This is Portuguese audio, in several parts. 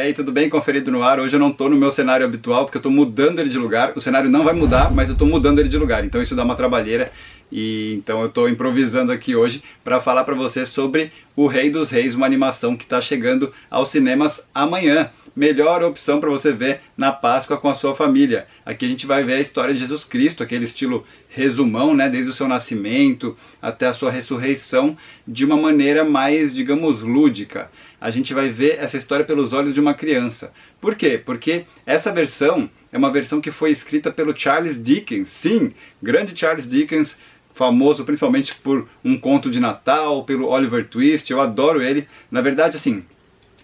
aí, tudo bem? Conferido no ar. Hoje eu não tô no meu cenário habitual, porque eu tô mudando ele de lugar. O cenário não vai mudar, mas eu tô mudando ele de lugar, então isso dá uma trabalheira. E então eu tô improvisando aqui hoje para falar para você sobre O Rei dos Reis, uma animação que está chegando aos cinemas amanhã. Melhor opção para você ver na Páscoa com a sua família. Aqui a gente vai ver a história de Jesus Cristo, aquele estilo resumão, né, desde o seu nascimento até a sua ressurreição, de uma maneira mais, digamos, lúdica. A gente vai ver essa história pelos olhos de uma criança. Por quê? Porque essa versão é uma versão que foi escrita pelo Charles Dickens. Sim, grande Charles Dickens, famoso principalmente por Um Conto de Natal, pelo Oliver Twist. Eu adoro ele. Na verdade, assim,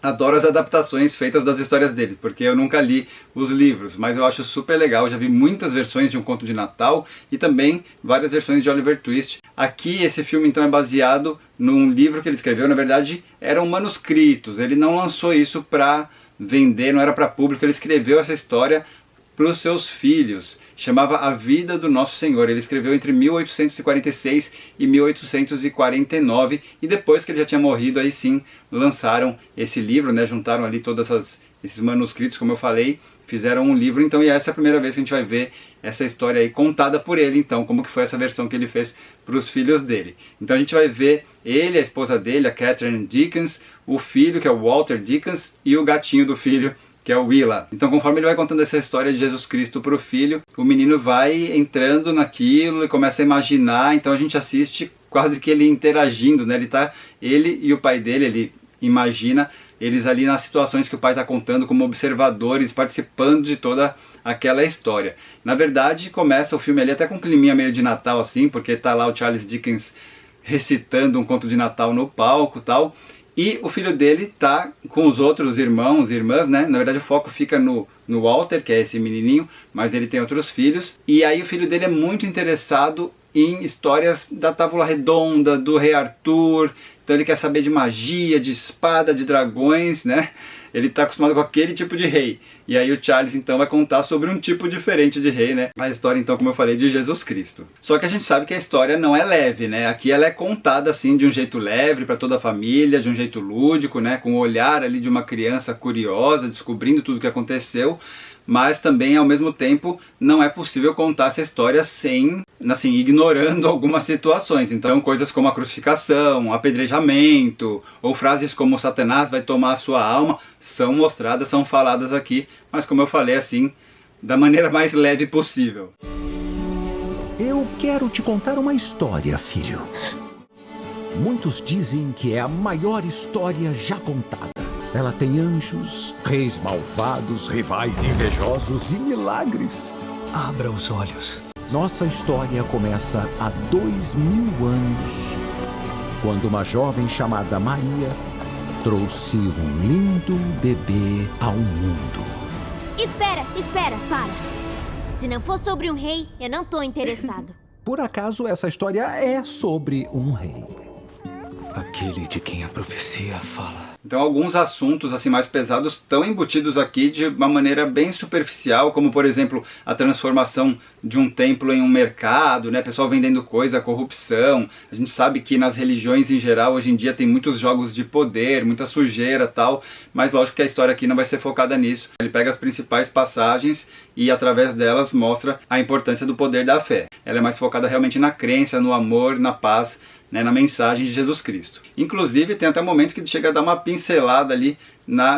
adoro as adaptações feitas das histórias dele, porque eu nunca li os livros, mas eu acho super legal. Já vi muitas versões de Um Conto de Natal e também várias versões de Oliver Twist. Aqui esse filme então é baseado num livro que ele escreveu. Na verdade eram manuscritos, ele não lançou isso para vender, não era para público. Ele escreveu essa história para os seus filhos. Chamava A Vida do Nosso Senhor. Ele escreveu entre 1846 e 1849, e depois que ele já tinha morrido, aí sim lançaram esse livro, né? Juntaram ali todos esses manuscritos, como eu falei, fizeram um livro. Então, e essa é a primeira vez que a gente vai ver essa história aí contada por ele, então, como que foi essa versão que ele fez para os filhos dele. Então a gente vai ver ele, a esposa dele, a Catherine Dickens, o filho, que é o Walter Dickens, e o gatinho do filho, que é o Willa. Então, conforme ele vai contando essa história de Jesus Cristo para o filho, o menino vai entrando naquilo e começa a imaginar. Então a gente assiste quase que ele interagindo, né? Ele e o pai dele, ele imagina eles ali nas situações que o pai está contando como observadores, participando de toda aquela história. Na verdade, começa o filme ali até com um climinha meio de Natal, assim, porque tá lá o Charles Dickens recitando um conto de Natal no palco e tal. E o filho dele tá com os outros irmãos e irmãs, né? Na verdade o foco fica no Walter, que é esse menininho, mas ele tem outros filhos. E aí o filho dele é muito interessado em histórias da Távola Redonda, do Rei Arthur. Então ele quer saber de magia, de espada, de dragões, né? Ele está acostumado com aquele tipo de rei. E aí o Charles então vai contar sobre um tipo diferente de rei, né? A história então, como eu falei, de Jesus Cristo. Só que a gente sabe que a história não é leve, né? Aqui ela é contada assim de um jeito leve para toda a família, de um jeito lúdico, né? Com o olhar ali de uma criança curiosa, descobrindo tudo o que aconteceu. Mas também, ao mesmo tempo, não é possível contar essa história sem, assim, ignorando algumas situações. Então, coisas como a crucificação, apedrejamento, ou frases como Satanás vai tomar a sua alma, são mostradas, são faladas aqui, mas como eu falei, assim, da maneira mais leve possível. Eu quero te contar uma história, filho. Muitos dizem que é a maior história já contada. Ela tem anjos, reis malvados, rivais invejosos e milagres. Abra os olhos. Nossa história começa há 2000 anos, quando uma jovem chamada Maria trouxe um lindo bebê ao mundo. Espera, para. Se não for sobre um rei, eu não tô interessado. Por acaso, essa história é sobre um rei. Aquele de quem a profecia fala. Então alguns assuntos assim mais pesados estão embutidos aqui de uma maneira bem superficial, como por exemplo a transformação de um templo em um mercado, né? Pessoal vendendo coisa, corrupção. A gente sabe que nas religiões em geral hoje em dia tem muitos jogos de poder, muita sujeira tal, mas lógico que a história aqui não vai ser focada nisso. Ele pega as principais passagens e através delas mostra a importância do poder da fé. Ela é mais focada realmente na crença, no amor, na paz, né, na mensagem de Jesus Cristo. Inclusive tem até momentos que chega a dar uma pincelada ali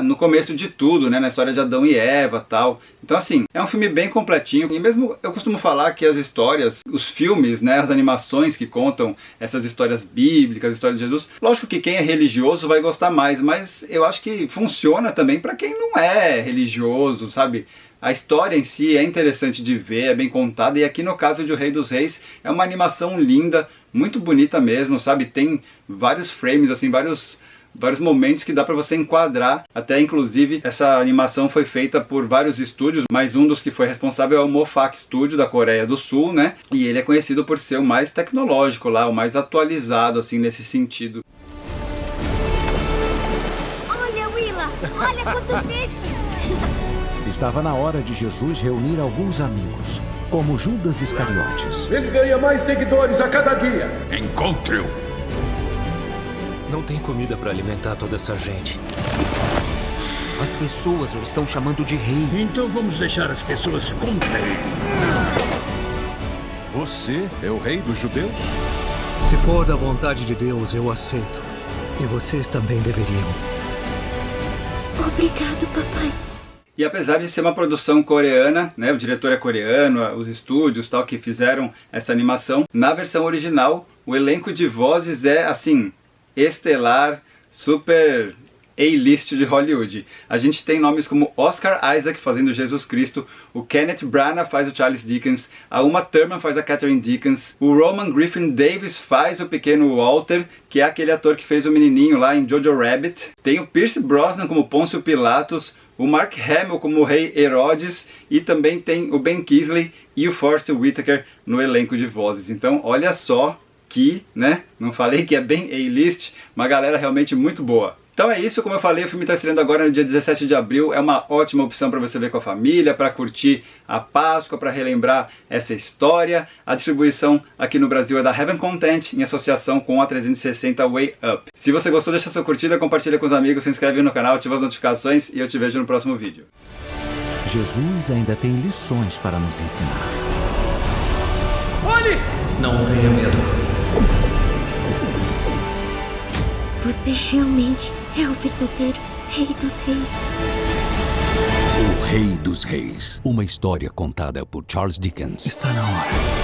no começo de tudo, né, na história de Adão e Eva tal. Então assim, é um filme bem completinho. E mesmo eu costumo falar que as histórias, os filmes, né, as animações que contam essas histórias bíblicas, as histórias de Jesus, lógico que quem é religioso vai gostar mais, mas eu acho que funciona também para quem não é religioso, sabe? A história em si é interessante de ver, é bem contada, e aqui no caso de O Rei dos Reis é uma animação linda, muito bonita mesmo, sabe? Tem vários frames, assim, vários momentos que dá para você enquadrar. Até inclusive essa animação foi feita por vários estúdios, mas um dos que foi responsável é o Mofak Studio da Coreia do Sul, né? E ele é conhecido por ser o mais tecnológico lá, o mais atualizado assim nesse sentido. Olha, Willa! Olha quanto peixe! Estava na hora de Jesus reunir alguns amigos, como Judas Iscariotes. Ele ganha mais seguidores a cada dia. Não tem comida para alimentar toda essa gente. As pessoas o estão chamando de rei. Então vamos deixar as pessoas contra ele. Você é o rei dos judeus? Se for da vontade de Deus, eu aceito. E vocês também deveriam. Obrigado, papai. E apesar de ser uma produção coreana, né, o diretor é coreano, os estúdios tal que fizeram essa animação, na versão original o elenco de vozes é assim, estelar, super A-list de Hollywood. A gente tem nomes como Oscar Isaac fazendo Jesus Cristo, o Kenneth Branagh faz o Charles Dickens, a Uma Thurman faz a Catherine Dickens, o Roman Griffin Davis faz o pequeno Walter, que é aquele ator que fez o menininho lá em Jojo Rabbit, tem o Pierce Brosnan como Pôncio Pilatos, o Mark Hamill como o rei Herodes e também tem o Ben Kingsley e o Forest Whitaker no elenco de vozes. Então olha só que, né, não falei que é bem A-list, uma galera realmente muito boa. Então é isso, como eu falei, o filme está estreando agora no dia 17 de abril, é uma ótima opção para você ver com a família, para curtir a Páscoa, para relembrar essa história. A distribuição aqui no Brasil é da Heaven Content, em associação com a 360 Way Up. Se você gostou, deixa sua curtida, compartilha com os amigos, se inscreve no canal, ativa as notificações e eu te vejo no próximo vídeo. Jesus ainda tem lições para nos ensinar. Olhe! Não tenha medo. Você realmente é o verdadeiro Rei dos Reis. O Rei dos Reis. Uma história contada por Charles Dickens. Está na hora.